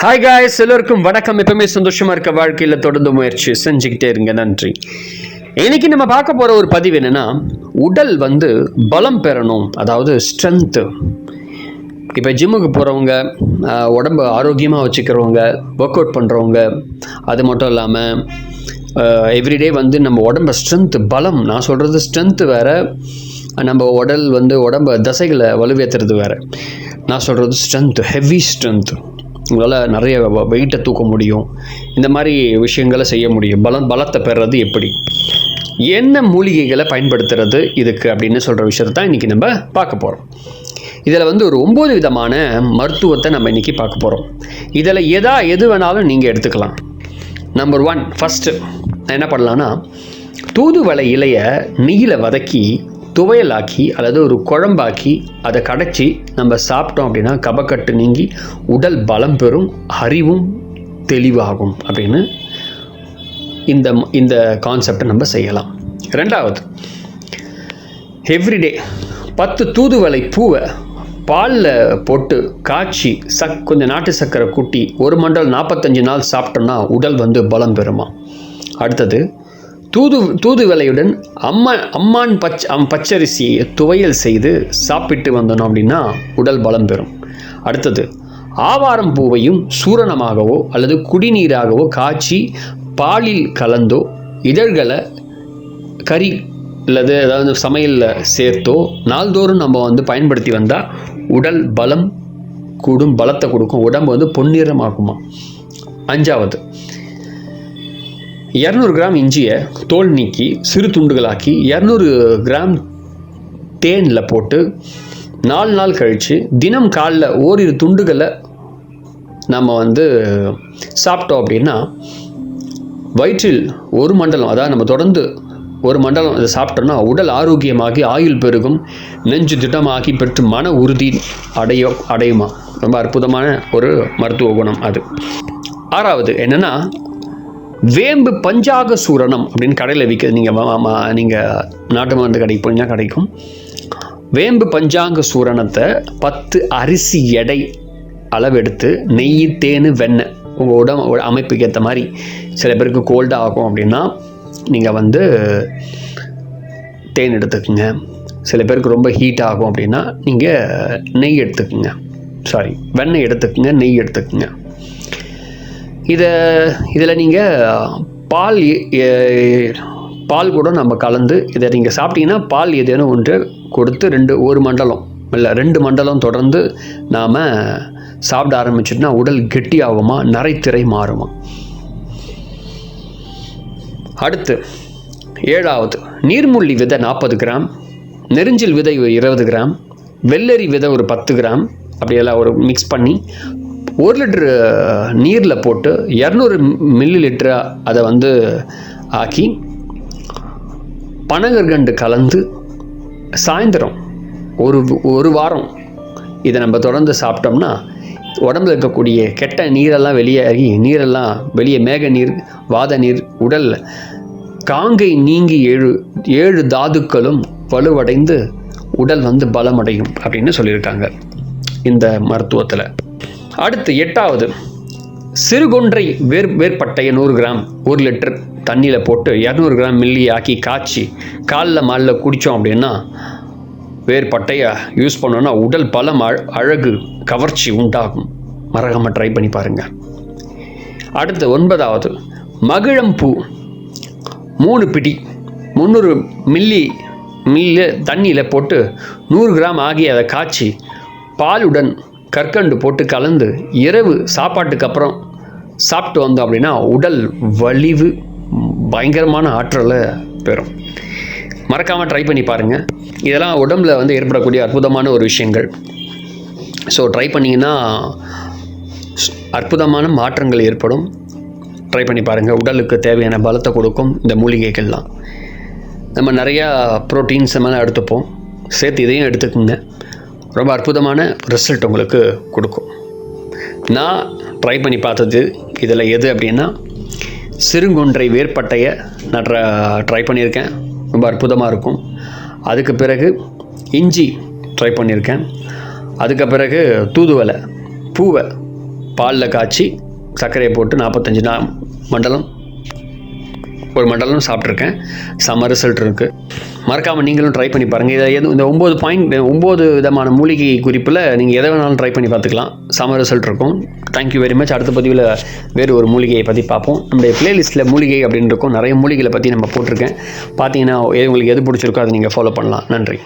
Hi guys, எல்லோருக்கும் வணக்கம். எப்பவுமே சந்தோஷமா இருக்க வாழ்க்கையில் தொடர்ந்து முயற்சி செஞ்சுக்கிட்டே இருங்க. நன்றி. இன்னைக்கு நம்ம பார்க்க போற ஒரு பதிவு என்னன்னா, உடல் பலம் பெறணும், அதாவது ஸ்ட்ரென்த்து. இப்போ ஜிம்முக்கு போகிறவங்க, உடம்பு ஆரோக்கியமாக வச்சுக்கிறவங்க, ஒர்க் அவுட் பண்ணுறவங்க, அது மட்டும் இல்லாமல் எவ்ரிடே நம்ம உடம்பை ஸ்ட்ரென்த்து, பலம், நான் சொல்கிறது ஸ்ட்ரென்த்து வேறு, நம்ம உடல் உடம்பை தசைகளை வலுவேற்றுறது வேறு. நான் சொல்கிறது ஸ்ட்ரென்த்து, ஹெவி ஸ்ட்ரென்த்து. உங்களால் நிறைய வெயிட்டை தூக்க முடியும், இந்த மாதிரி விஷயங்களை செய்ய முடியும். பலத்தை பெறுறது எப்படி, என்ன மூலிகைகளை பயன்படுத்துறது இதுக்கு அப்படின்னு சொல்கிற விஷயத்தை தான் இன்றைக்கி நம்ம பார்க்க போகிறோம். இதில் ஒரு 9 விதமான மருத்துவத்தை நம்ம இன்றைக்கி பார்க்க போகிறோம். இதில் எது வேணாலும் நீங்கள் எடுத்துக்கலாம். நம்பர் 1, ஃபஸ்ட்டு என்ன பண்ணலான்னா, தூதுவளை இலையை நெய்யில் வதக்கி துவையலாக்கி அல்லது ஒரு குழம்பாக்கி அதை கடைச்சி நம்ம சாப்பிட்டோம் அப்படின்னா கபக்கட்டு நீங்கி உடல் பலம் பெறும், அறிவும் தெளிவாகும் அப்படின்னு இந்த கான்செப்டை நம்ம செய்யலாம். ரெண்டாவது, எவ்ரிடே 10 தூதுவளை பூவை பாலில் போட்டு காய்ச்சி கொஞ்சம் நாட்டு சர்க்கரை கூட்டி 1 மண்டலம் 45 நாள் சாப்பிட்டோம்னா உடல் பலம் பெறுமா. அடுத்தது, தூதுவளையுடன் அம்மான் பச்சரிசியை துவையல் செய்து சாப்பிட்டு வந்தோம் அப்படின்னா உடல் பலம் பெறும். அடுத்தது, ஆவாரம் பூவையும் சூரணமாகவோ அல்லது குடிநீராகவோ காய்ச்சி பாலில் கலந்தோ இதழ்களை கறி அல்லது ஏதாவது சமையலில் சேர்த்தோ நாள்தோறும் நம்ம பயன்படுத்தி வந்தால் உடல் பலம் கூடும், பலத்தை கொடுக்கும், உடம்பு பொன்னிறமாகுமா. அஞ்சாவது, 200 கிராம் இஞ்சியை தோல் நீக்கி சிறு துண்டுகளாக்கி 200 கிராம் தேனில் போட்டு 4 நாள் கழித்து தினம் காலில் ஓரிரு துண்டுகளை நம்ம சாப்பிட்டோம் அப்படின்னா வயிற்றில் 1 மண்டலம், அதாவது நம்ம தொடர்ந்து 1 மண்டலம் அதை சாப்பிட்டோம்னா உடல் ஆரோக்கியமாகி ஆயுள் பெருகும், நெஞ்சு திட்டமாகி பெற்று மன உறுதி அடையுமா. ரொம்ப அற்புதமான ஒரு மருத்துவ குணம் அது. ஆறாவது என்னென்னா, வேம்பு பஞ்சாக சூரணம் அப்படின்னு கடையில் விற்கிறது. நீங்கள் நாட்டு மருந்து கடைக்கு போனீங்கன்னா கிடைக்கும். வேம்பு பஞ்சாங்க சூரணத்தை 10 அரிசி எடை அளவெடுத்து நெய், தேன், வெண்ணெய் உங்கள் உடம்பு அமைப்புக்கு ஏற்ற மாதிரி, சில பேருக்கு கோல்டாக ஆகும் அப்படின்னா நீங்கள் தேன் எடுத்துக்குங்க. சில பேருக்கு ரொம்ப ஹீட் ஆகும் அப்படின்னா நீங்கள் நெய் எடுத்துக்குங்க, வெண்ணெய் எடுத்துக்குங்க, நெய் எடுத்துக்குங்க. இதில் நீங்கள் பால் கூட நம்ம கலந்து இதை நீங்கள் சாப்பிட்டீங்கன்னா பால் ஏதேனும் ஒன்று கொடுத்து 1 மண்டலம் இல்லை 2 மண்டலம் தொடர்ந்து நாம் சாப்பிட ஆரம்பிச்சிட்டுனா உடல் கெட்டியாகுமா, நரைத்திரை மாறுமா. அடுத்து 7வது, நீர்முள்ளி விதை 40 கிராம், நெரிஞ்சில் விதை 20 கிராம், வெள்ளரி விதை ஒரு 10 கிராம், அப்படியெல்லாம் ஒரு மிக்ஸ் பண்ணி 1 லிட்டரு நீரில் போட்டு 200 மில்லி லிட்டரை அதை ஆக்கி பனங்கற்கண்டு கலந்து சாயந்தரம் ஒரு வாரம் இதை நம்ம தொடர்ந்து சாப்பிட்டோம்னா உடம்புல இருக்கக்கூடிய கெட்ட நீரெல்லாம் வெளியாகி வெளியே மேக நீர், வாத நீர், உடல் காங்கை நீங்கி 7 தாதுக்களும் வலுவடைந்து உடல் பலமடையும் அப்படின்னு சொல்லியிருக்காங்க இந்த மருத்துவத்தில். அடுத்து 8வது, சிறுகொன்றை வேர்பட்டையை 100 கிராம் 1 லிட்டர் தண்ணியில் போட்டு 200 கிராம் மில்லி ஆக்கி காய்ச்சி காலில் மாலில் குடித்தோம் அப்படின்னா, வேர்பட்டையை யூஸ் பண்ணோன்னா உடல் பலம், அழகு, கவர்ச்சி உண்டாகும். மறக்காமல் ட்ரை பண்ணி பாருங்கள். அடுத்து 9வது, மகிழம்பூ 3 பிடி 300 மில்லி தண்ணியில் போட்டு 100 கிராம் ஆகி அதை காய்ச்சி பாலுடன் கற்கண்டு போட்டு கலந்து இரவு சாப்பாட்டுக்கு அப்புறம் சாப்பிட்டு வந்தோம் அப்படின்னா உடல் வலிவு, பயங்கரமான ஆற்றலை பெறும். மறக்காமல் ட்ரை பண்ணி பாருங்கள். இதெல்லாம் உடம்புல ஏற்படக்கூடிய அற்புதமான ஒரு விஷயங்கள். ஸோ ட்ரை பண்ணிங்கன்னா அற்புதமான மாற்றங்கள் ஏற்படும். ட்ரை பண்ணி பாருங்கள். உடலுக்கு தேவையான பலத்தை கொடுக்கும் இந்த மூலிகைகள்லாம். நம்ம நிறையா ப்ரோட்டீன்ஸ் எல்லாம் எடுத்துப்போம், சேர்த்து இதையும் எடுத்துக்குங்க. ரொம்ப அற்புதமான ரிசல்ட் உங்களுக்கு கொடுக்கும். நான் ட்ரை பண்ணி பார்த்தது இதில் எது அப்படின்னா, சிறுங்கொன்றை வேர்பட்டையை நான் ட்ரை பண்ணியிருக்கேன், ரொம்ப அற்புதமாக இருக்கும். அதுக்கு பிறகு இஞ்சி ட்ரை பண்ணியிருக்கேன். அதுக்கு பிறகு தூதுவளை பூவை பாலில் காய்ச்சி சர்க்கரையை போட்டு 45 மண்டலம் ஒரு மண்டலம் சாப்பிட்ருக்கேன். செம்ம ரிசல்ட் இருக்குது. மறக்காமல் நீங்களும் ட்ரை பண்ணி பாருங்கள். இதை இந்த 9 விதமான மூலிகை குறிப்பில் நீங்கள் எதை வேணாலும் ட்ரை பண்ணி பார்த்துக்கலாம். செம்ம ரிசல்ட் இருக்கும். Thank you very much. அடுத்த பதிவில் வேறு ஒரு மூலிகையை பற்றி பார்ப்போம். நம்முடைய ப்ளேலிஸ்ட்டில் மூலிகை அப்படின்னு இருக்கும். நிறைய மூலிகைகளை பற்றி நம்ம போட்டிருக்கேன். பார்த்தீங்கன்னா உங்களுக்கு எது பிடிச்சிருக்கோ அதை நீங்கள் ஃபாலோ பண்ணலாம். நன்றி.